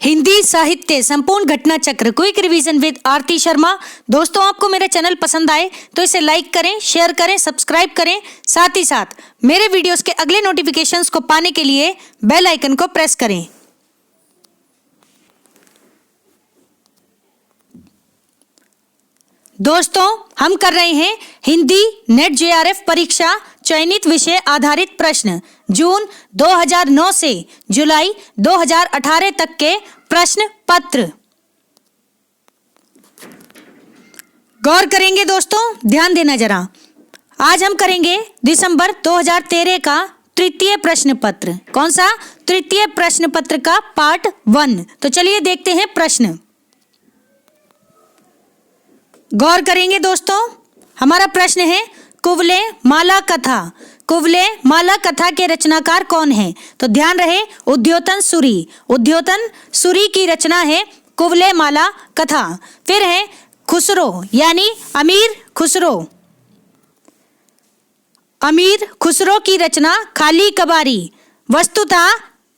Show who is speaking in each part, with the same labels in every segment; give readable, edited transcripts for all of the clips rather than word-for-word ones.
Speaker 1: हिंदी साहित्य संपूर्ण घटना चक्र क्विक रिवीजन विद आरती शर्मा। दोस्तों, आपको मेरा चैनल पसंद आए तो इसे लाइक करें, शेयर करें, सब्सक्राइब करें। साथ ही साथ मेरे वीडियोस के अगले नोटिफिकेशंस को पाने के लिए बेल आइकन को प्रेस करें। दोस्तों, हम कर रहे हैं हिंदी नेट जेआरएफ परीक्षा चयनित विषय आधारित प्रश्न जून 2009 से जुलाई 2018 तक के प्रश्न पत्र। गौर करेंगे दोस्तों, ध्यान देना जरा। आज हम करेंगे दिसंबर 2013 का तृतीय प्रश्न पत्र। कौन सा? तृतीय प्रश्न पत्र का पार्ट 1। तो चलिए देखते हैं प्रश्न। गौर करेंगे दोस्तों, हमारा प्रश्न है कुवलय माला कथा। कुवलय माला कथा के रचनाकार कौन है? तो ध्यान रहे, उद्योतन सूरी। उद्योतन सूरी की रचना है कुवलय माला कथा। फिर है खुसरो यानी अमीर खुसरो। अमीर खुसरो की रचना खाली कबारी। वस्तुतः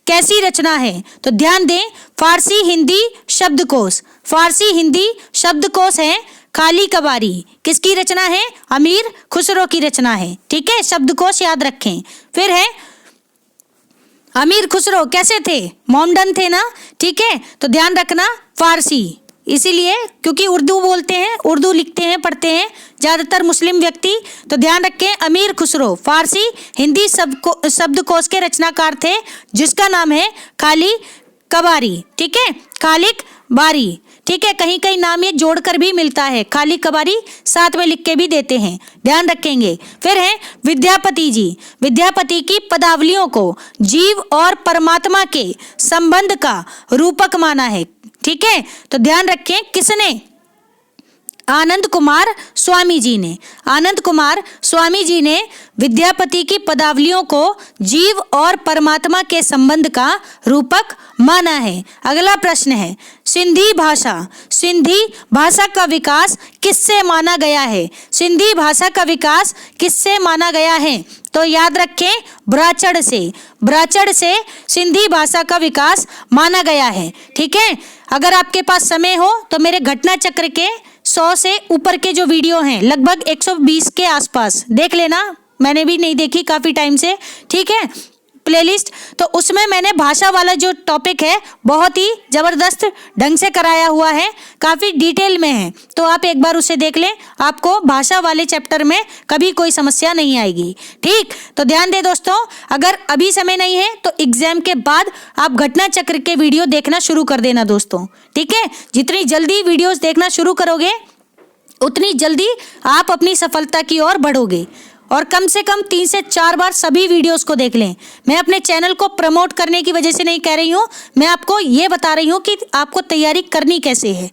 Speaker 1: कैसी रचना है? तो ध्यान दें, फारसी हिंदी शब्दकोश। फारसी हिंदी शब्दकोश है खाली कबारी। किसकी रचना है? अमीर खुसरो की रचना है। ठीक है, शब्दकोश याद रखें। फिर है अमीर खुसरो कैसे थे? मोमडन थे ना। ठीक है, तो ध्यान रखना फारसी, इसीलिए क्योंकि उर्दू बोलते हैं, उर्दू लिखते हैं, पढ़ते हैं ज्यादातर मुस्लिम व्यक्ति। तो ध्यान रखें, अमीर खुसरो फारसी हिंदी शब्दकोश के रचनाकार थे, जिसका नाम है खाली कबारी। ठीक है, खालिक बारी। ठीक है, कहीं कहीं नाम ये जोड़कर भी मिलता है, खाली कबारी साथ में लिख के भी देते हैं, ध्यान रखेंगे। फिर है विद्यापति जी। विद्यापति की पदावलियों को जीव और परमात्मा के संबंध का रूपक माना है। ठीक है, तो ध्यान रखें, किसने? आनंद कुमार स्वामी जी ने। आनंद कुमार स्वामी जी ने विद्यापति की पदावलियों को जीव और परमात्मा के संबंध का रूपक माना है। अगला प्रश्न है सिंधी भाषा। सिंधी भाषा का विकास किससे माना गया है? सिंधी भाषा का विकास किससे माना गया है? तो याद रखें, ब्राचड़ से। ब्राचड़ से सिंधी भाषा का विकास माना गया है। ठीक है, अगर आपके पास समय हो तो मेरे घटना चक्र के 100 से ऊपर के जो वीडियो हैं, लगभग 120 के आसपास, देख लेना। मैंने भी नहीं देखी काफ़ी टाइम से। ठीक है, प्लेलिस्ट, तो उसमें मैंने भाषा वाला जो टॉपिक है बहुत ही ज़बरदस्त ढंग से कराया हुआ है, काफ़ी डिटेल में है। तो आप एक बार उसे देख लें, आपको भाषा वाले चैप्टर में कभी कोई समस्या नहीं आएगी। ठीक, तो ध्यान दें दोस्तों, अगर अभी समय नहीं है तो एग्जाम के बाद आप घटना चक्र के वीडियो देखना शुरू कर देना दोस्तों। ठीक है, जितनी जल्दी वीडियोज़ देखना शुरू करोगे उतनी जल्दी आप अपनी सफलता की ओर बढ़ोगे। और कम से कम 3 से 4 बार सभी वीडियोस को देख लें। मैं अपने चैनल को प्रमोट करने की वजह से नहीं कह रही हूँ, मैं आपको ये बता रही हूँ कि आपको तैयारी करनी कैसे है।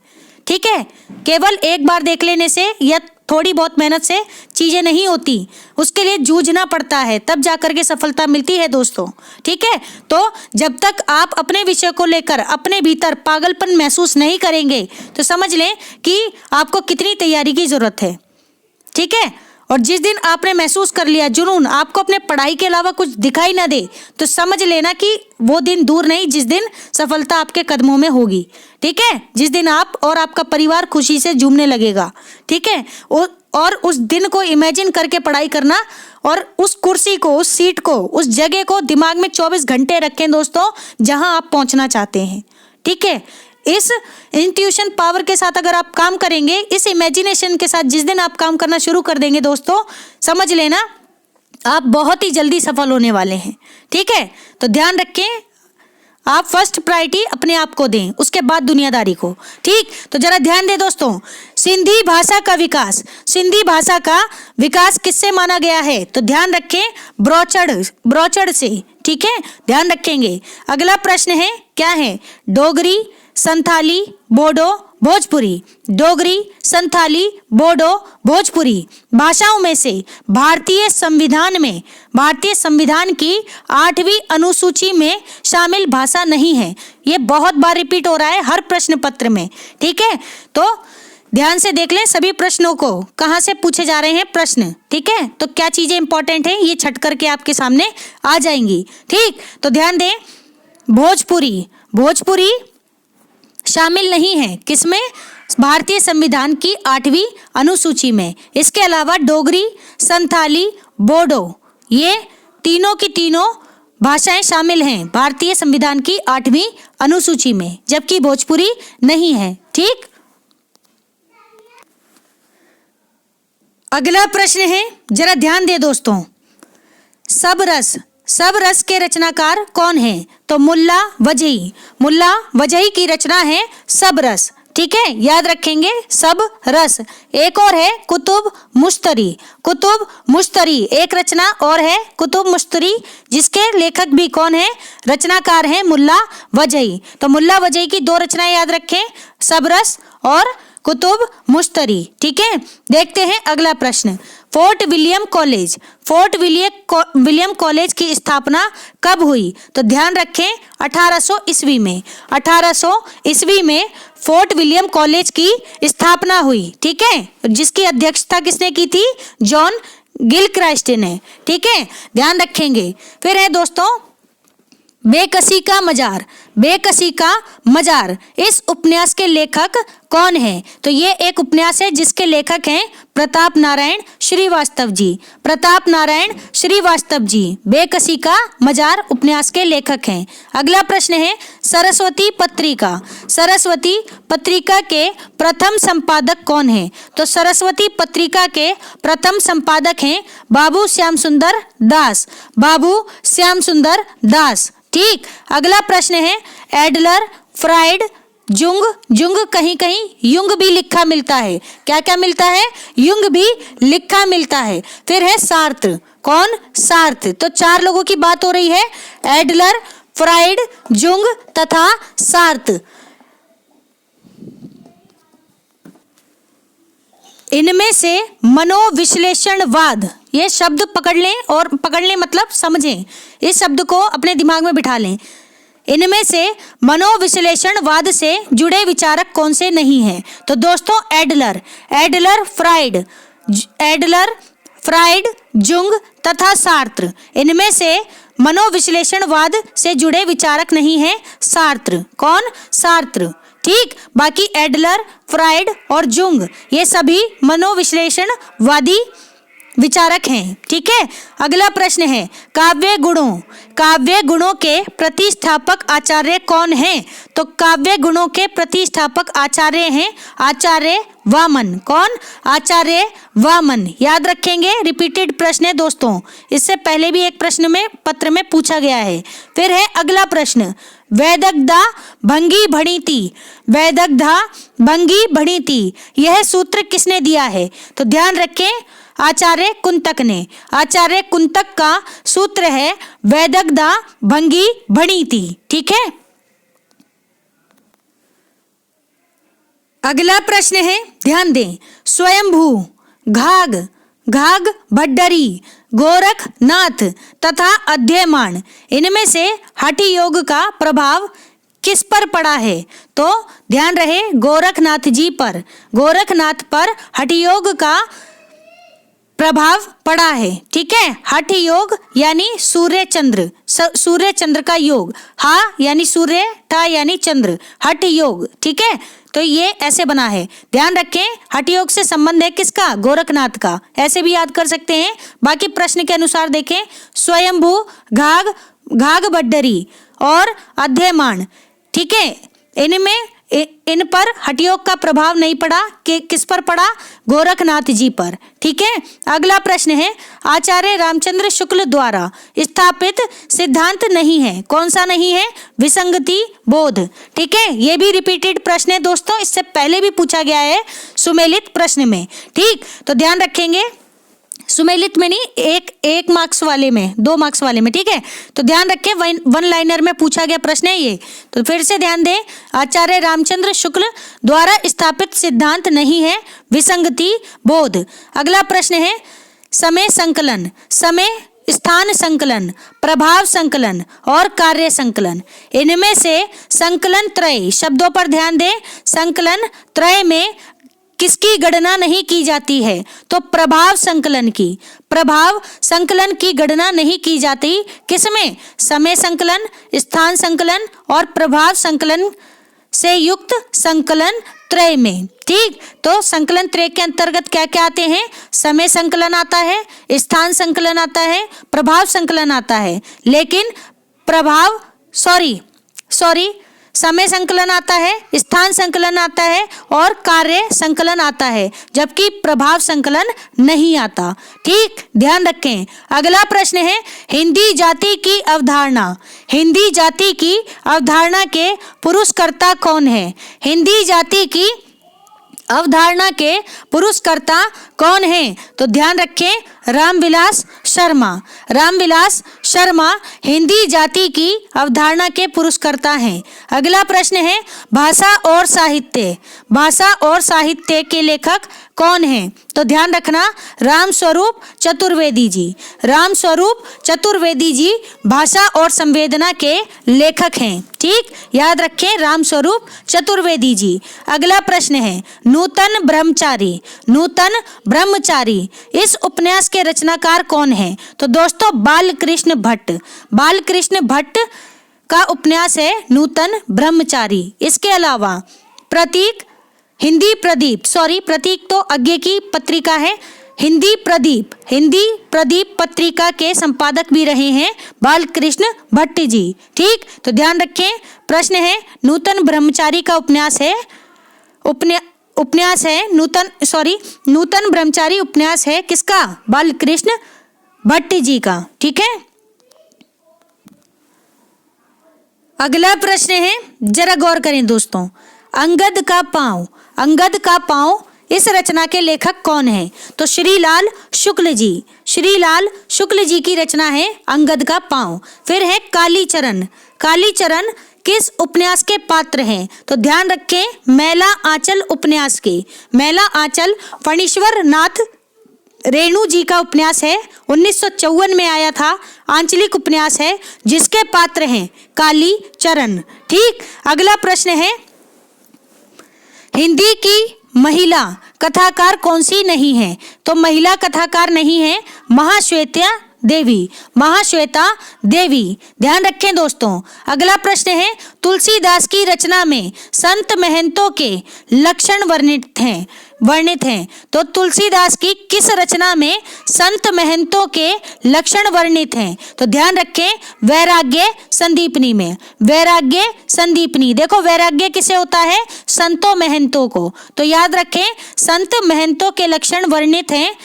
Speaker 1: ठीक है, केवल एक बार देख लेने से या थोड़ी बहुत मेहनत से चीज़ें नहीं होती, उसके लिए जूझना पड़ता है, तब जाकर के सफलता मिलती है दोस्तों। ठीक है, तो जब तक आप अपने विषय को लेकर अपने भीतर पागलपन महसूस नहीं करेंगे तो समझ लें कि आपको कितनी तैयारी की ज़रूरत है। ठीक है, और जिस दिन आपने महसूस कर लिया जुनून, आपको अपने पढ़ाई के अलावा कुछ दिखाई ना दे, तो समझ लेना कि वो दिन दूर नहीं जिस दिन सफलता आपके कदमों में होगी। ठीक है, जिस दिन आप और आपका परिवार खुशी से झूमने लगेगा। ठीक है, और उस दिन को इमेजिन करके पढ़ाई करना, और उस कुर्सी को, उस सीट को, उस जगह को दिमाग में 24 घंटे रखें दोस्तों, जहां आप पहुंचना चाहते हैं। ठीक है, इस इंट्यूशन पावर के साथ अगर आप काम करेंगे, इस इमेजिनेशन के साथ जिस दिन आप काम करना शुरू कर देंगे दोस्तों, समझ लेना आप बहुत ही जल्दी सफल होने वाले हैं। ठीक है, तो ध्यान रखें, आप फर्स्ट प्रायोरिटी अपने आप को दें, उसके बाद दुनियादारी को। ठीक, तो जरा ध्यान दें दोस्तों, सिंधी भाषा का विकास। सिंधी भाषा का विकास किससे माना गया है? तो ध्यान रखें, ब्राचड़ से। ठीक है, ध्यान रखेंगे। अगला प्रश्न है, क्या है? डोगरी, संथाली, बोडो, भोजपुरी। डोगरी, संथाली, बोडो, भोजपुरी भाषाओं में से भारतीय संविधान की 8वीं अनुसूची में शामिल भाषा नहीं है। ये बहुत बार रिपीट हो रहा है हर प्रश्न पत्र में। ठीक है, तो ध्यान से देख लें सभी प्रश्नों को, कहाँ से पूछे जा रहे हैं प्रश्न। ठीक है, तो क्या चीजें इंपॉर्टेंट हैं ये छट करके आपके सामने आ जाएंगी। ठीक, तो ध्यान दें, भोजपुरी शामिल नहीं है, किसमें? भारतीय संविधान की 8वीं अनुसूची में। इसके अलावा डोगरी, संथाली, बोडो, ये तीनों की तीनों भाषाएं शामिल हैं भारतीय संविधान की 8वीं अनुसूची में, जबकि भोजपुरी नहीं है। ठीक, अगला प्रश्न है, जरा ध्यान दे दोस्तों, सब रस के रचनाकार कौन है? तो मुल्ला वजही की रचना है सब रस। ठीक है, याद रखेंगे सब रस। एक और है कुतुब मुश्तरी, एक रचना और है कुतुब मुश्तरी, जिसके लेखक भी कौन है? रचनाकार हैं मुल्ला वजही। तो मुल्ला वजही की 2 रचनाएं याद रखें, सब रस और कुतुब मुश्तरी। ठीक है, देखते हैं अगला प्रश्न। फोर्ट विलियम कॉलेज की स्थापना कब हुई? तो ध्यान रखें 1800 ईस्वी में। 1800 ईस्वी में फोर्ट विलियम कॉलेज की स्थापना हुई। ठीक है, जिसकी अध्यक्षता किसने की थी? जॉन गिलक्राइस्ट ने। ठीक है, ध्यान रखेंगे। फिर है दोस्तों बेकसी का मजार, इस उपन्यास के लेखक कौन है? तो ये एक उपन्यास है जिसके लेखक हैं प्रताप नारायण श्रीवास्तव जी। बेकसी का मजार उपन्यास के लेखक हैं। अगला प्रश्न है सरस्वती पत्रिका के प्रथम संपादक कौन है? तो सरस्वती पत्रिका के प्रथम संपादक हैं बाबू श्याम सुंदर दास। ठीक, अगला प्रश्न है एडलर, फ्राइड, जुंग कहीं युंग भी लिखा मिलता है। क्या मिलता है? युंग भी लिखा मिलता है। फिर है सार्त्र, कौन? सार्त्र। तो 4 लोगों की बात हो रही है, एडलर, फ्राइड, जुंग तथा सार्त्र। इनमें से मनोविश्लेषणवाद, ये शब्द पकड़ लें मतलब समझें, इस शब्द को अपने दिमाग में बिठा लें। इनमें से मनोविश्लेषणवाद से जुड़े विचारक कौन से नहीं हैं? तो दोस्तों एडलर, फ्राइड, जुंग तथा सार्त्र। इनमें से मनोविश्लेषणवाद से जुड़े विचारक नहीं हैं सार्त्र। कौन? सार्त्र। ठीक, बाकी एडलर, फ्राइड और जुंग ये सभी मनोविश्लेषणवादी विचारक हैं। ठीक है, अगला प्रश्न है काव्य गुणों के प्रतिष्ठापक आचार्य कौन हैं? तो काव्य गुणों के प्रतिष्ठापक आचार्य हैं आचार्य वामन। कौन? आचार्य वामन। याद रखेंगे, रिपीटेड प्रश्न है दोस्तों, इससे पहले भी एक प्रश्न में पत्र में पूछा गया है। फिर है अगला प्रश्न वैदग्धा भंगी भणिति, यह सूत्र किसने दिया है? तो ध्यान रखें आचार्य कुंतक ने। आचार्य कुंतक का सूत्र है वैदग्धा भंगी भणिति। ठीक है, अगला प्रश्न है, ध्यान दें, स्वयंभू, घाघ भड्डरी, गोरखनाथ तथा अध्ययमान, इनमें से हठि योग का प्रभाव किस पर पड़ा है? तो ध्यान रहे गोरखनाथ पर हठि योग का प्रभाव पड़ा है। ठीक है, हठि योग यानी सूर्य चंद्र का योग, हा यानी सूर्य, ठा यानी चंद्र, हठि योग। ठीक है, तो ये ऐसे बना है, ध्यान रखें। हठि योग से संबंध है किसका? गोरखनाथ का। ऐसे भी याद कर सकते हैं। बाकी प्रश्न के अनुसार देखें, स्वयंभू, घाघ भड्डरी और अध्ययमान। ठीक है, इन पर हठि योग का प्रभाव नहीं पड़ा, कि किस पर पड़ा? गोरखनाथ जी पर। ठीक है, अगला प्रश्न है आचार्य रामचंद्र शुक्ल द्वारा स्थापित सिद्धांत नहीं है। कौन सा नहीं है? विसंगति बोध। ठीक है, ये भी रिपीटेड प्रश्न है दोस्तों, इससे पहले भी पूछा गया है सुमेलित प्रश्न में। ठीक, तो ध्यान रखेंगे, सुमेलित में नहीं, एक मार्क्स वाले में, 2 मार्क्स वाले में। ठीक है, तो ध्यान रखें, 1 लाइनर में पूछा गया प्रश्न है ये। तो फिर से ध्यान दें, आचार्य रामचंद्र शुक्ल द्वारा स्थापित सिद्धांत नहीं है विसंगति बोध। अगला प्रश्न है समय संकलन, स्थान संकलन, प्रभाव संकलन और कार्य संकलन, इनमें से संकलन त्रय, शब्दों पर ध्यान दें, संकलन त्रय में किसकी गणना नहीं की जाती है? तो प्रभाव संकलन की गणना नहीं की जाती। किसमें? समय संकलन, स्थान संकलन और प्रभाव संकलन से युक्त संकलन त्रय में। ठीक, तो संकलन त्रय के अंतर्गत क्या क्या आते हैं? समय संकलन आता है, स्थान संकलन आता है, प्रभाव संकलन आता है। लेकिन समय संकलन आता है, स्थान संकलन आता है और कार्य संकलन आता है, जबकि प्रभाव संकलन नहीं आता। ठीक, ध्यान रखें। अगला प्रश्न है हिंदी जाति की अवधारणा। हिंदी जाति की अवधारणा के पुरुषकर्ता कौन है? हिंदी जाति की अवधारणा के पुरुषकर्ता कौन है? तो ध्यान रखें, रामविलास शर्मा। रामविलास शर्मा हिंदी जाति की अवधारणा के पुरुषकर्ता हैं। अगला प्रश्न है भाषा और साहित्य। भाषा और साहित्य के लेखक कौन हैं? तो ध्यान रखना, रामस्वरूप चतुर्वेदी जी। रामस्वरूप चतुर्वेदी जी भाषा और संवेदना के लेखक हैं। ठीक, याद रखें, रामस्वरूप चतुर्वेदी जी। अगला प्रश्न है नूतन ब्रह्मचारी। नूतन ब्रह्मचारी इस उपन्यास के रचनाकार कौन है? तो दोस्तों बालकृष्ण भट्ट। बालकृष्ण भट्ट का उपन्यास है नूतन ब्रह्मचारी। इसके अलावा प्रतीक प्रतीक तो आगे की पत्रिका है। हिंदी प्रदीप पत्रिका के संपादक भी रहे हैं बालकृष्ण भट्ट जी। ठीक, तो ध्यान रखें, प्रश्न है नूतन ब्रह्मचारी का उपन्यास है नूतन ब्रह्मचारी उपन्यास है किसका? बालकृष्ण भट्ट जी का। ठीक है, अगला प्रश्न है, जरा गौर करें दोस्तों, अंगद का पांव इस रचना के लेखक कौन है? तो श्रीलाल शुक्ल जी। श्रीलाल शुक्ल जी की रचना है अंगद का पांव। फिर है कालीचरण। कालीचरण किस उपन्यास के पात्र हैं? तो ध्यान रखें, मैला आंचल उपन्यास के। मैला आंचल फणीश्वर नाथ रेणु जी का उपन्यास है, 1954 में आया था, आंचलिक उपन्यास है जिसके पात्र हैं कालीचरण। ठीक, अगला प्रश्न है हिंदी की महिला कथाकार कौन सी नहीं है? तो महिला कथाकार नहीं है महाश्वेता देवी। ध्यान रखें दोस्तों। अगला प्रश्न है तुलसीदास की रचना में संत महंतों के लक्षण वर्णित हैं। तो तुलसीदास की किस रचना में संत महंतों के लक्षण वर्णित हैं? तो ध्यान रखें, वैराग्य संदीपनी में। वैराग्य संदीपनी, देखो वैराग्य किसे होता है? संतों महंतों को। तो याद रखें, संत महंतों के लक्षण वर्णित हैं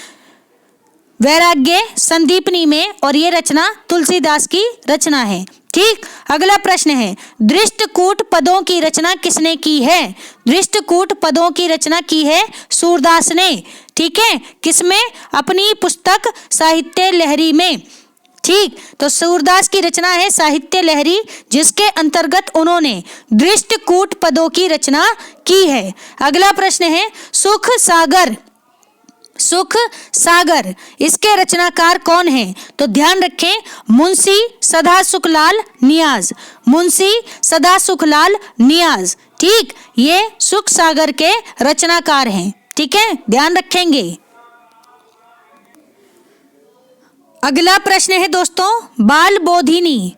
Speaker 1: वैराग्य संदीपनी में, और ये रचना तुलसीदास की रचना है। ठीक, अगला प्रश्न है दृष्टकूट पदों की रचना किसने की है? दृष्टकूट पदों की रचना की है सूरदास ने। ठीक है, किसमें? अपनी पुस्तक साहित्य लहरी में। ठीक, तो सूरदास की रचना है साहित्य लहरी, जिसके अंतर्गत उन्होंने दृष्टकूट पदों की रचना की है। अगला प्रश्न है सुख सागर इसके रचनाकार कौन हैं? तो ध्यान रखें, मुंशी सदा सुखलाल नियाज। मुंशी सदा सुखलाल नियाज। ठीक, ये सुख सागर के रचनाकार हैं। ठीक है, ध्यान रखेंगे। अगला प्रश्न है दोस्तों बाल बोधिनी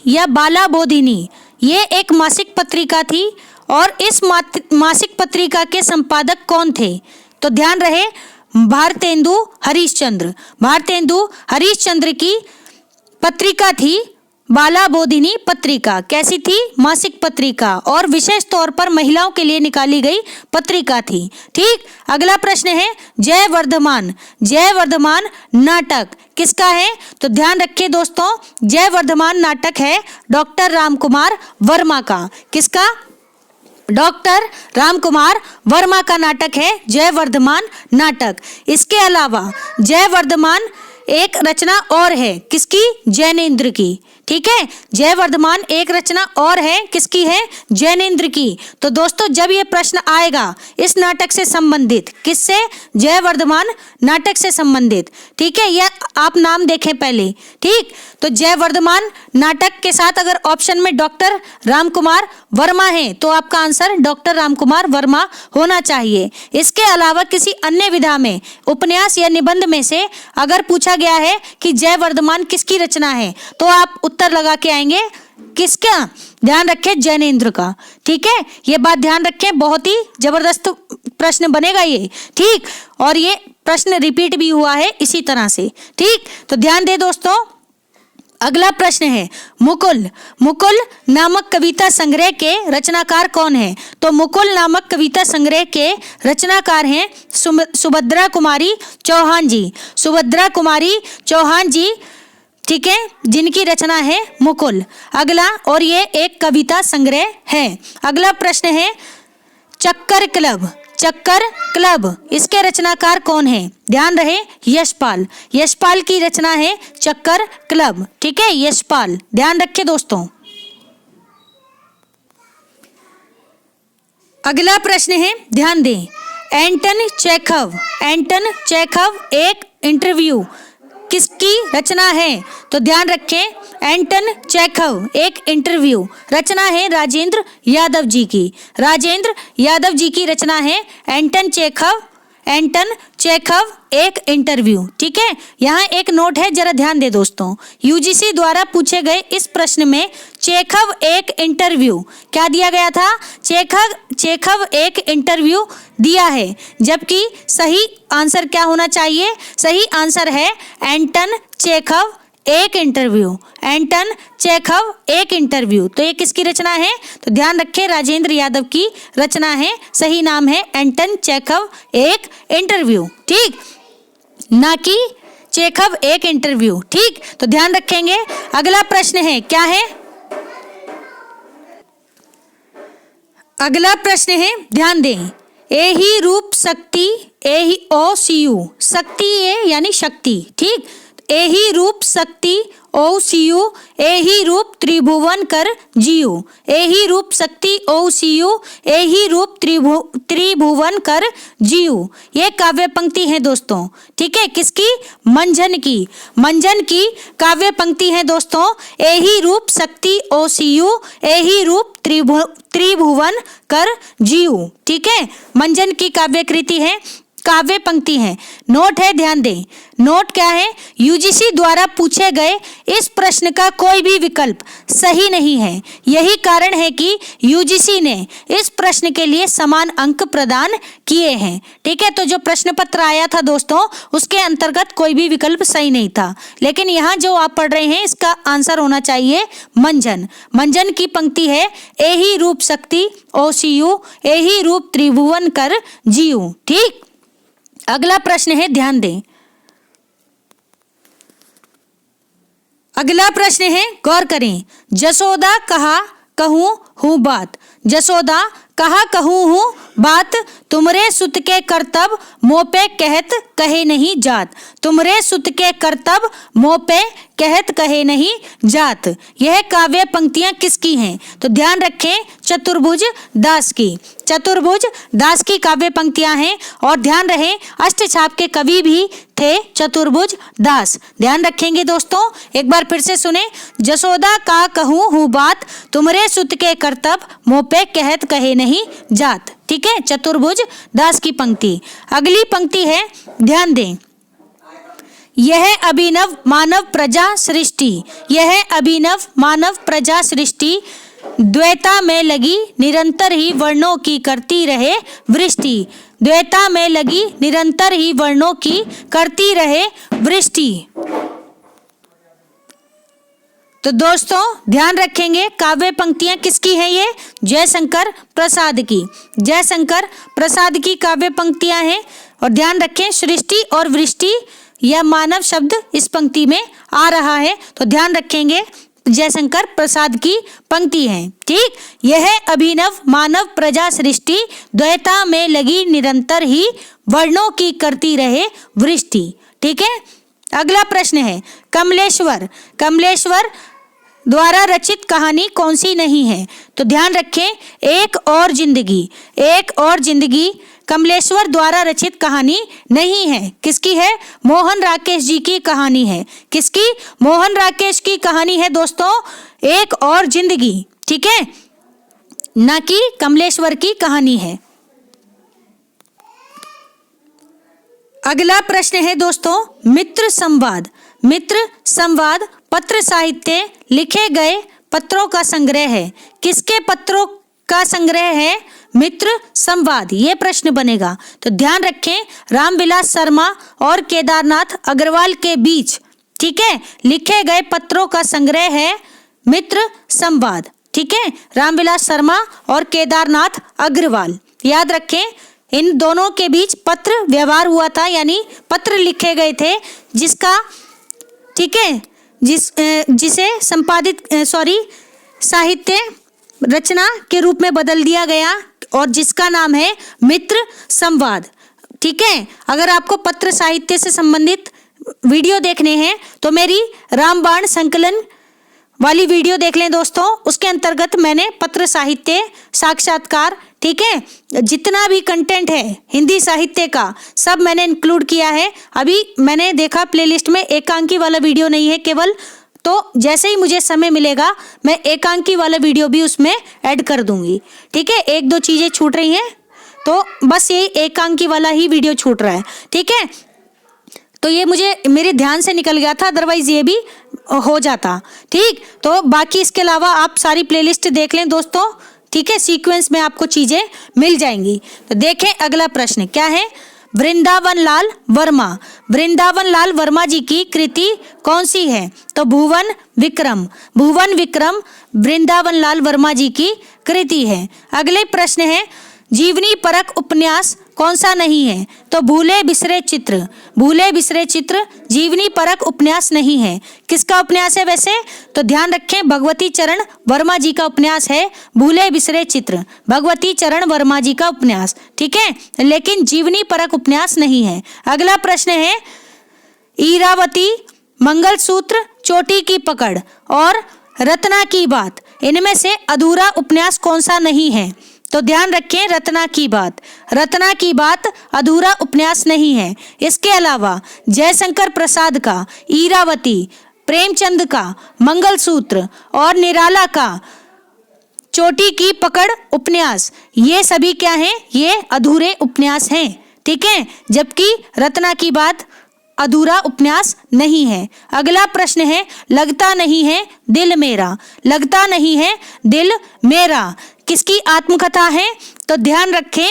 Speaker 1: या बाला बोधिनी, ये एक मासिक पत्रिका थी और इस मासिक पत्रिका के संपादक कौन थे? तो ध्यान रहे, भारतेंदु हरिश्चंद्र की पत्रिका थी बाला बोधिनी पत्रिका। कैसी थी? मासिक पत्रिका, और विशेष तौर पर महिलाओं के लिए निकाली गई पत्रिका थी। ठीक, अगला प्रश्न है जयवर्धमान नाटक किसका है? तो ध्यान रखिए दोस्तों, जयवर्धमान नाटक है डॉक्टर रामकुमार वर्मा का। किसका? डॉक्टर रामकुमार वर्मा का नाटक है जयवर्धमान नाटक। इसके अलावा जयवर्धमान एक रचना और है, किसकी? जैनेन्द्र की। ठीक है, जयवर्धमान एक रचना और है, किसकी है? जैनेन्द्र की। तो दोस्तों जब ये प्रश्न आएगा इस नाटक से संबंधित, किससे? जयवर्धमान नाटक से संबंधित। ठीक है, यह आप नाम देखें पहले। ठीक, तो जयवर्धमान नाटक के साथ अगर ऑप्शन में डॉक्टर रामकुमार वर्मा है तो आपका आंसर डॉक्टर रामकुमार वर्मा होना चाहिए। इसके अलावा किसी अन्य विधा में, उपन्यास या निबंध में से अगर पूछा गया है कि जयवर्धमान किसकी रचना है तो आप उत्तर लगा के आएंगे किसका? ध्यान रखें जैनेन्द्र का। ठीक है, ये बात ध्यान रखें, बहुत ही जबरदस्त प्रश्न बनेगा ये। ठीक, और ये प्रश्न रिपीट भी हुआ है इसी तरह से। ठीक, तो ध्यान दे दोस्तों, अगला प्रश्न है मुकुल। मुकुल नामक कविता संग्रह के रचनाकार कौन है? तो मुकुल नामक कविता संग्रह के रचनाकार हैं सुभद्रा कुमारी चौहान जी। सुभद्रा कुमारी चौहान जी, ठीक है, जिनकी रचना है मुकुल। अगला, और ये एक कविता संग्रह है। अगला प्रश्न है चक्कर क्लब। चक्कर क्लब, इसके रचनाकार कौन है? ध्यान रहे यशपाल। यशपाल की रचना है चक्कर क्लब। ठीक है, यशपाल, ध्यान रखें दोस्तों। अगला प्रश्न है, ध्यान दें, एंटन चेखव। एंटन चेखव एक इंटरव्यू किसकी रचना है? तो ध्यान रखें, एंटन चेखव एक इंटरव्यू रचना है राजेंद्र यादव जी की। राजेंद्र यादव जी की रचना है एंटन चेखव। एंटन चेखव एक इंटरव्यू। ठीक है, यहाँ एक नोट है, जरा ध्यान दे दोस्तों। यूजीसी द्वारा पूछे गए इस प्रश्न में चेखव एक इंटरव्यू क्या दिया गया था? चेखव एक इंटरव्यू दिया है, जबकि सही आंसर क्या होना चाहिए? सही आंसर है एंटन चेखव एक इंटरव्यू। एंटन चेखव एक इंटरव्यू। तो ये किसकी रचना है? तो ध्यान रखें, राजेंद्र यादव की रचना है। सही नाम है एंटन चेखव एक इंटरव्यू। ठीक, ना कि चेखव एक इंटरव्यू। ठीक, तो ध्यान रखेंगे। अगला प्रश्न है, क्या है? अगला प्रश्न है, ध्यान दें, एही रूप शक्ति, एही OCU, शक्ति ए यानी शक्ति। ठीक, एही रूप शक्ति OCU, एही रूप त्रिभुवन कर जीव। एही रूप शक्ति OCU, एही रूप त्रिभुवन कर जीव। ये काव्य पंक्ति है दोस्तों। ठीक है, किसकी? मंझन की। मंझन की काव्य पंक्ति है दोस्तों। एही रूप शक्ति OCU, एही रूप त्रिभुवन कर जीव। ठीक है, मंझन की काव्य कृति है, काव्य पंक्ति है। नोट है, ध्यान दें। नोट क्या है? यूजीसी द्वारा पूछे गए इस प्रश्न का कोई भी विकल्प सही नहीं है। यही कारण है कि यूजीसी ने इस प्रश्न के लिए समान अंक प्रदान किए हैं। ठीक है, तो जो प्रश्न पत्र आया था दोस्तों, उसके अंतर्गत कोई भी विकल्प सही नहीं था। लेकिन यहाँ जो आप पढ़ रहे हैं, इसका आंसर होना चाहिए मंझन। मंझन की पंक्ति है, एही रूप शक्ति OCU, एही रूप त्रिभुवन कर जीव। ठीक, अगला प्रश्न है, ध्यान दें। अगला प्रश्न है, गौर करें, जसोदा कहा कहूँ हूँ बात। जसोदा कहा कहूँ हूँ बात, तुमरे सुत के करतब मोह पे कहत कहे नहीं जात। तुमरे सुत के करतब मोह पे कहत कहे नहीं जात। यह काव्य पंक्तियां किसकी हैं? तो ध्यान रखें, चतुर्भुज दास की। चतुर्भुज दास की काव्य पंक्तियां हैं। और ध्यान रहे, अष्टछाप के कवि भी थे चतुर्भुज दास। ध्यान रखेंगे दोस्तों, एक बार फिर से सुने, जसोदा का कहूँ हूँ बात, तुमरे सुत के करतब मोह पे कहत कहे नहीं जात। ठीक है, चतुर्भुज दास की पंक्ति। अगली पंक्ति है, ध्यान दें, यह अभिनव मानव प्रजा सृष्टि। यह अभिनव मानव प्रजा सृष्टि, द्वैता में लगी निरंतर ही वर्णों की करती रहे वृष्टि। द्वैता में लगी निरंतर ही वर्णों की करती रहे वृष्टि। तो दोस्तों ध्यान रखेंगे, काव्य पंक्तियां किसकी हैं? ये जयशंकर प्रसाद की। जयशंकर प्रसाद की काव्य पंक्तियां हैं। और ध्यान रखें, सृष्टि और वृष्टि यह मानव शब्द इस पंक्ति में आ रहा है, तो ध्यान रखेंगे, जयशंकर प्रसाद की पंक्ति है। ठीक, यह अभिनव मानव प्रजा सृष्टि, द्वैता में लगी निरंतर ही वर्णों की करती रहे वृष्टि। ठीक है, अगला प्रश्न है, कमलेश्वर। कमलेश्वर द्वारा रचित कहानी कौन सी नहीं है? तो ध्यान रखें, एक और जिंदगी। एक और जिंदगी कमलेश्वर द्वारा रचित कहानी नहीं है। किसकी है? मोहन राकेश जी की कहानी है। किसकी? मोहन राकेश की कहानी है दोस्तों, एक और जिंदगी। ठीक है, ना कि कमलेश्वर की कहानी है। अगला प्रश्न है दोस्तों, मित्र संवाद। मित्र संवाद पत्र साहित्य लिखे गए पत्रों का संग्रह है? किसके पत्रों का संग्रह है? मित्र संवाद, ये प्रश्न बनेगा। तो ध्यान रखें, रामविलास शर्मा और केदारनाथ अग्रवाल के बीच, ठीक है, लिखे गए पत्रों का संग्रह है मित्र संवाद। ठीक है, रामविलास शर्मा और केदारनाथ अग्रवाल, याद रखें इन दोनों के बीच पत्र व्यवहार हुआ था, यानी पत्र लिखे गए थे, जिसका, ठीक है, जिसे साहित्य रचना के रूप में बदल दिया गया और जिसका नाम है मित्र संवाद। ठीक है, अगर आपको पत्र साहित्य से संबंधित वीडियो देखने हैं तो मेरी रामबाण संकलन वाली वीडियो देख लें दोस्तों, उसके अंतर्गत मैंने पत्र साहित्य, साक्षात्कार, ठीक है, जितना भी कंटेंट है हिंदी साहित्य का सब मैंने इंक्लूड किया है। अभी मैंने देखा प्लेलिस्ट में एकांकी वाला वीडियो नहीं है केवल, तो जैसे ही मुझे समय मिलेगा मैं एकांकी वाला वीडियो भी उसमें ऐड कर दूंगी। ठीक है, एक दो चीजें छूट रही हैं तो बस ये एकांकी वाला ही वीडियो छूट रहा है। ठीक है, तो ये मेरे ध्यान से निकल गया था, अदरवाइज ये भी हो जाता। ठीक, तो बाकी इसके अलावा आप सारी प्लेलिस्ट देख लें दोस्तों। ठीक है, सीक्वेंस में आपको चीजें मिल जाएंगी। तो देखें अगला प्रश्न क्या है। वृंदावन लाल वर्मा, वृंदावन लाल वर्मा जी की कृति कौन सी है? तो भुवन विक्रम, भुवन विक्रम वृंदावन लाल वर्मा जी की कृति है। अगले प्रश्न है, जीवनी परक उपन्यास कौन सा नहीं है? तो भूले बिसरे चित्र, भूले बिसरे चित्र जीवनी परक उपन्यास नहीं है। किसका उपन्यास है वैसे? तो ध्यान रखें, भगवती चरण वर्मा जी का उपन्यास है भूले बिसरे चित्र, भगवती चरण वर्मा जी का उपन्यास। ठीक है, लेकिन जीवनी परक उपन्यास नहीं है। अगला प्रश्न है, ईरावती, मंगलसूत्र, चोटी की पकड़ और रत्ना की बात, इनमें से अधूरा उपन्यास कौन सा नहीं है? तो ध्यान रखें, रत्ना की बात, रत्ना की बात अधूरा उपन्यास नहीं है। इसके अलावा जयशंकर प्रसाद का ईरावती, प्रेमचंद का मंगलसूत्र और निराला का चोटी की पकड़ उपन्यास, ये सभी क्या हैं? ये अधूरे उपन्यास हैं। ठीक है, जबकि रत्ना की बात अधूरा उपन्यास नहीं है। अगला प्रश्न है, लगता नहीं है दिल मेरा, लगता नहीं है दिल मेरा किसकी आत्मकथा है? तो ध्यान रखें,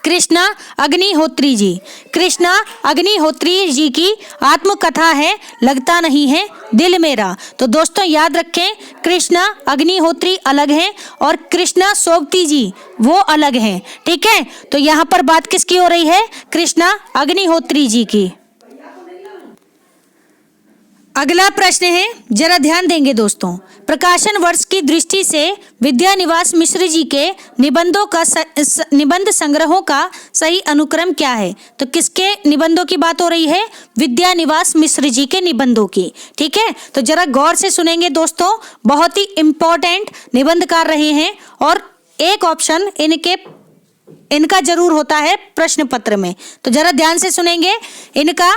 Speaker 1: कृष्णा अग्निहोत्री जी, कृष्णा अग्निहोत्री जी की आत्मकथा है लगता नहीं है दिल मेरा। तो दोस्तों याद रखें, कृष्णा अग्निहोत्री अलग हैं और कृष्णा सोबती जी वो अलग हैं। ठीक है, तो यहाँ पर बात किसकी हो रही है? कृष्णा अग्निहोत्री जी की। अगला प्रश्न है, जरा ध्यान देंगे दोस्तों, प्रकाशन वर्ष की दृष्टि से विद्यानिवास मिश्र जी के निबंधों का निबंध संग्रहों का सही अनुक्रम क्या है? तो किसके निबंधों की बात हो रही है? विद्यानिवास मिश्र जी के निबंधों की। ठीक है, तो जरा गौर से सुनेंगे दोस्तों, बहुत ही इंपॉर्टेंट निबंधकार रहे हैं और एक ऑप्शन इनका जरूर होता है प्रश्न पत्र में। तो जरा ध्यान से सुनेंगे इनका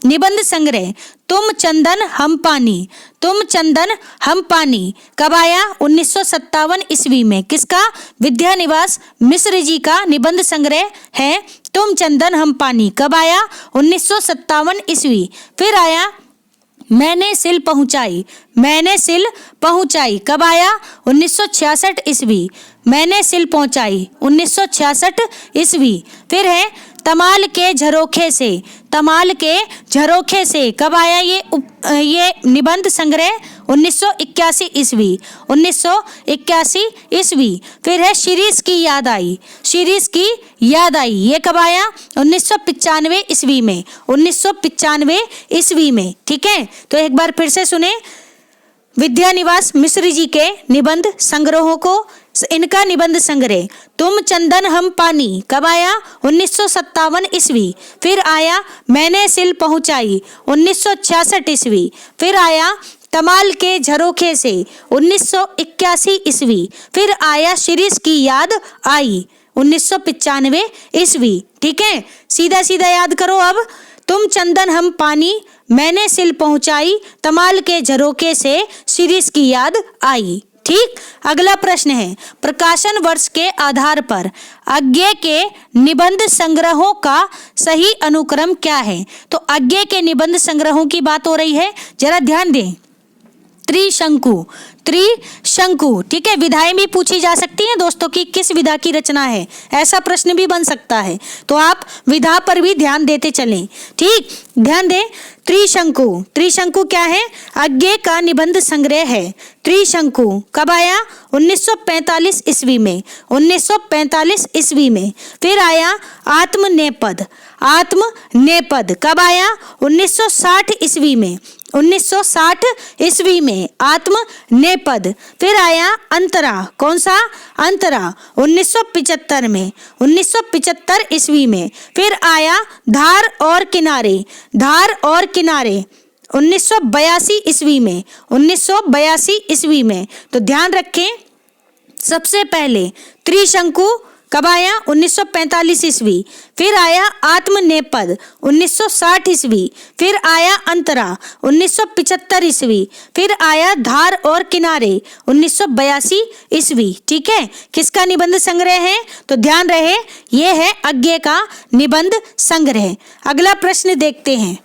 Speaker 1: निबंध संग्रह, तुम चंदन हम पानी, तुम चंदन हम पानी कब आया? 1957 ईस्वी में। किसका? विद्यानिवास मिश्र जी का निबंध संग्रह है तुम चंदन हम पानी, कब आया? 1957 ईस्वी। फिर आया मैंने सिल पहुंचाई, मैंने सिल पहुंचाई कब आया? 1966 ईस्वी, मैंने सिल पहुंचाई 1966 ईस्वी। फिर है तमाल के झरोखे से, तमाल के झरोखे से कब आया? ये निबंध संग्रह 1981 ईस्वी, 1981 ईस्वी। फिर है शिरीष की याद आई, शिरीष की याद आई, ये कब आया? 1995 ईस्वी में, 1995 ईस्वी में। ठीक है, तो एक बार फिर से सुने विद्यानिवास मिश्र जी के निबंध संग्रहों को। इनका निबंध संग्रह तुम चंदन हम पानी कब आया? 1957 ईस्वी। फिर आया मैंने सिल पहुंचाई 1966 ईस्वी। फिर आया तमाल के झरोखे से 1981 ईस्वी। फिर आया शिरीष की याद आई 1995 ईस्वी। ठीक है, सीधा सीधा याद करो अब, तुम चंदन हम पानी, मैंने सिल पहुंचाई, तमाल के झरोखे से शिरीष की याद आई। ठीक, अगला प्रश्न है, प्रकाशन वर्ष के आधार पर अज्ञे के निबंध संग्रहों का सही अनुक्रम क्या है? तो अज्ञे के निबंध संग्रहों की बात हो रही है, जरा ध्यान दें। त्रिशंकु, त्रिशंकु। ठीक है, विधाएं भी पूछी जा सकती हैं दोस्तों कि किस विधा की रचना है, ऐसा प्रश्न भी बन सकता है, तो आप विधा पर भी ध्यान देते चलें। ठीक, ध्यान दें। त्रिशंकु, त्रिशंकु क्या है? अज्ञे का निबंध संग्रह है। त्रिशंकु कब आया? 1945 ईस्वी में, 1945 ईस्वी में। फिर आया आत्मनेपद, आत्मनेपद कब आया? 1960 ईस्वी में, 1960 ईस्वी में आत्मनेपद। फिर आया अंतरा, कौन सा? अंतरा 1975 में, 1975 ईस्वी में। फिर आया धार और किनारे, धार और किनारे 1982 ईस्वी में, 1982 ईस्वी में। तो ध्यान रखें, सबसे पहले त्रिशंकु कब आया? 1945 ईस्वी। फिर आया आत्मनेपद 1960 ईस्वी। फिर आया अंतरा 1975 ईस्वी। फिर आया धार और किनारे 1982 ईस्वी। ठीक है, किसका निबंध संग्रह है? तो ध्यान रहे, ये है अज्ञे का निबंध संग्रह। अगला प्रश्न देखते हैं।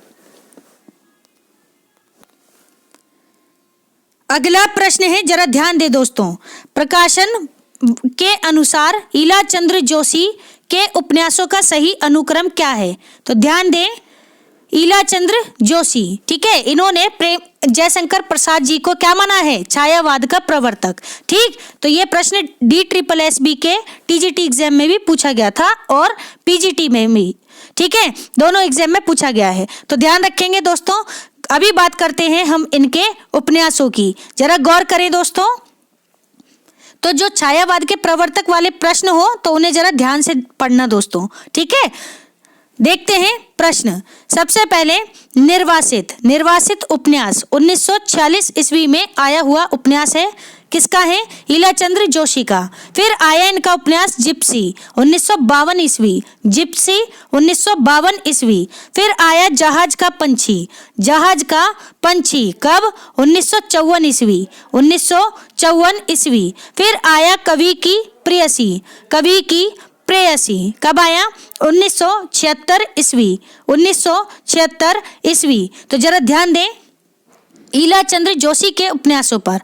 Speaker 1: अगला प्रश्न है, जरा ध्यान दे दोस्तों। प्रकाशन के अनुसार ईलाचंद्र जोशी के उपन्यासों का सही अनुक्रम क्या है? तो ध्यान दें, ईलाचंद्र जोशी, ठीक है, इन्होंने प्रेम जयशंकर प्रसाद जी को क्या माना है? छायावाद का प्रवर्तक। ठीक, तो ये प्रश्न DSSB के TGT एग्जाम में भी पूछा गया था और PGT में भी। ठीक है, दोनों एग्जाम में पूछा गया है, तो ध्यान रखेंगे दोस्तों। अभी बात करते हैं हम इनके उपन्यासों की, जरा गौर करें दोस्तों। तो जो छायावाद के प्रवर्तक वाले प्रश्न हो तो उन्हें जरा ध्यान से पढ़ना दोस्तों। ठीक है, देखते हैं प्रश्न। सबसे पहले निर्वासित, निर्वासित उपन्यास 1946 ईस्वी में आया हुआ उपन्यास है। किसका है? ईलाचंद्र जोशी का। फिर आया इनका उपन्यास जिप्सी 1952 ईस्वी, जिप्सी 1952 ईस्वी। फिर आया जहाज का पंछी, जहाज का पंछी कब? 1954 ईस्वी, 1954 ईस्वी। फिर आया कवि की प्रेयसी, कवि की प्रेयसी कब आया? 1976 ईस्वी, 1976 ईस्वी। तो जरा ध्यान दें ईलाचंद्र जोशी के उपन्यासों पर।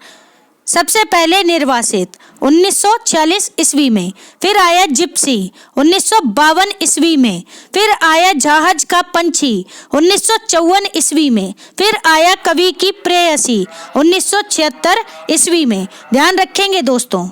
Speaker 1: सबसे पहले निर्वासित 1946 ईस्वी में। फिर आया जिप्सी 1952 ईस्वी में। फिर आया जहाज का पंछी 1954 ईस्वी में। फिर आया कवि की प्रेयसी 1976 ईस्वी में। ध्यान रखेंगे दोस्तों।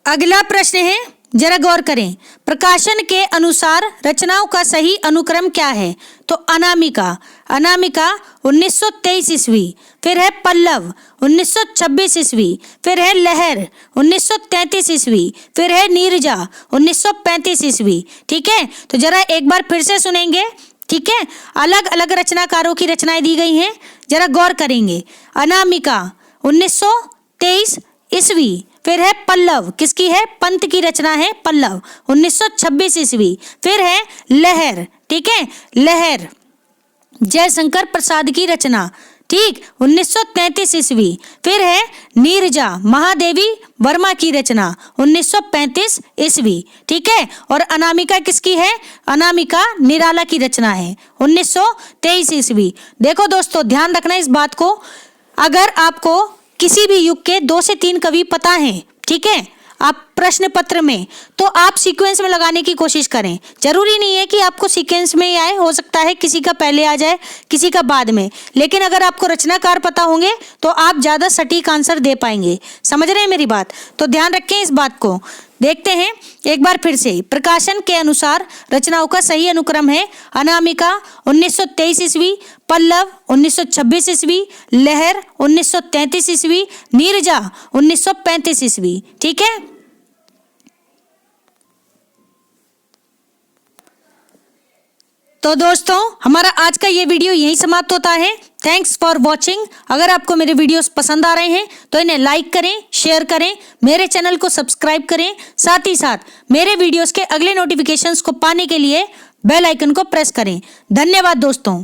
Speaker 1: अगला प्रश्न है, जरा गौर करें। प्रकाशन के अनुसार रचनाओं का सही अनुक्रम क्या है? तो अनामिका, अनामिका 1923 ईस्वी। फिर है पल्लव 1926 ईस्वी। फिर है लहर 1933 ईस्वी। फिर है नीरजा 1935 ईस्वी। ठीक है, तो जरा एक बार फिर से सुनेंगे। ठीक है, अलग अलग रचनाकारों की रचनाएं दी गई हैं, जरा गौर करेंगे। अनामिका 1923 ईस्वी। फिर है पल्लव, किसकी है? पंत की रचना है पल्लव 1926 ईस्वी। फिर है लहर, ठीक है, लहर जयशंकर प्रसाद की रचना, ठीक, 1933 ईस्वी। फिर है नीरजा महादेवी वर्मा की रचना 1935 ईस्वी। ठीक है, और अनामिका किसकी है? अनामिका निराला की रचना है 1923 ईस्वी। देखो दोस्तों, ध्यान रखना इस बात को, अगर आपको किसी भी युग के 2 से 3 कवि पता हैं, ठीक है, आप प्रश्न पत्र में, तो आप सीक्वेंस में लगाने की कोशिश करें। जरूरी नहीं है कि आपको सीक्वेंस में ही आए, हो सकता है किसी का पहले आ जाए किसी का बाद में, लेकिन अगर आपको रचनाकार पता होंगे तो आप ज्यादा सटीक आंसर दे पाएंगे। समझ रहे हैं मेरी बात? तो ध्यान रखें इस बात को। देखते हैं एक बार फिर से। प्रकाशन के अनुसार रचनाओं का सही अनुक्रम है अनामिका 1923 ईस्वी, पल्लव 1926 ईस्वी, लहर 1933 ईस्वी, नीरजा 1935 ईस्वी। ठीक है, तो दोस्तों हमारा आज का ये वीडियो यहीं समाप्त होता है। Thanks for watching. अगर आपको मेरे वीडियोस पसंद आ रहे हैं तो इन्हें लाइक करें, शेयर करें, मेरे चैनल को सब्सक्राइब करें, साथ ही साथ मेरे वीडियोस के अगले नोटिफिकेशंस को पाने के लिए बेल आइकन को प्रेस करें। धन्यवाद दोस्तों।